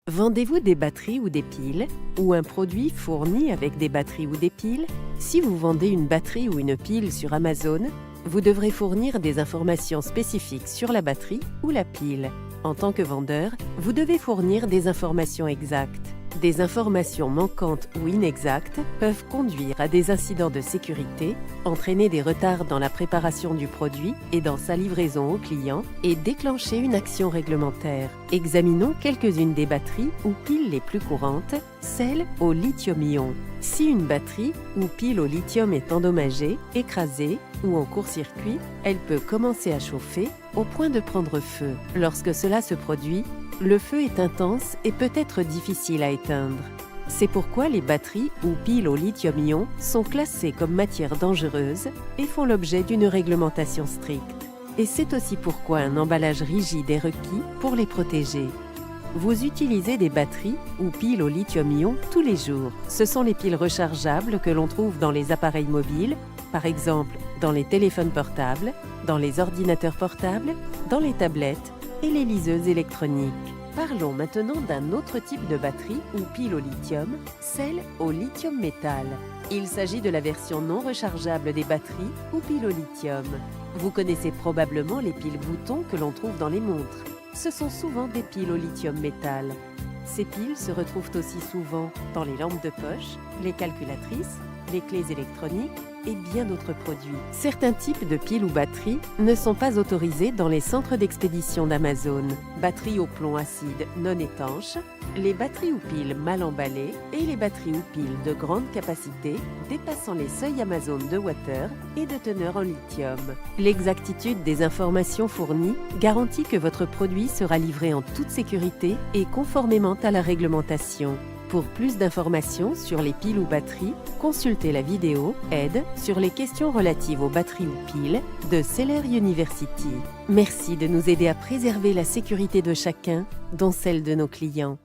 Vendez-vous des batteries ou des piles, ou un produit fourni avec des batteries ou des piles? Si vous vendez une batterie ou une pile sur Amazon, vous devrez fournir des informations spécifiques sur la batterie ou la pile. En tant que vendeur, vous devez fournir des informations exactes. Des informations manquantes ou inexactes peuvent conduire à des incidents de sécurité, entraîner des retards dans la préparation du produit et dans sa livraison au client et déclencher une action réglementaire. Examinons quelques-unes des batteries ou piles les plus courantes, celles au lithium-ion. Si une batterie ou pile au lithium est endommagée, écrasée ou en court-circuit, elle peut commencer à chauffer au point de prendre feu. Lorsque cela se produit, le feu est intense et peut être difficile à éteindre. C'est pourquoi les batteries ou piles au lithium-ion sont classées comme matières dangereuses et font l'objet d'une réglementation stricte. Et c'est aussi pourquoi un emballage rigide est requis pour les protéger. Vous utilisez des batteries ou piles au lithium-ion tous les jours. Ce sont les piles rechargeables que l'on trouve dans les appareils mobiles, par exemple dans les téléphones portables, dans les ordinateurs portables, dans les tablettes et les liseuses électroniques. Parlons maintenant d'un autre type de batterie ou pile au lithium, celle au lithium métal. Il s'agit de la version non rechargeable des batteries ou piles au lithium. Vous connaissez probablement les piles boutons que l'on trouve dans les montres. Ce sont souvent des piles au lithium métal. Ces piles se retrouvent aussi souvent dans les lampes de poche, les calculatrices, les clés électroniques et bien d'autres produits. Certains types de piles ou batteries ne sont pas autorisés dans les centres d'expédition d'Amazon. Batteries au plomb acide non étanches, les batteries ou piles mal emballées et les batteries ou piles de grande capacité dépassant les seuils Amazon de Water et de teneur en lithium. L'exactitude des informations fournies garantit que votre produit sera livré en toute sécurité et conformément à la réglementation. Pour plus d'informations sur les piles ou batteries, consultez la vidéo « Aide sur les questions relatives aux batteries ou piles » de Seller University. Merci de nous aider à préserver la sécurité de chacun, dont celle de nos clients.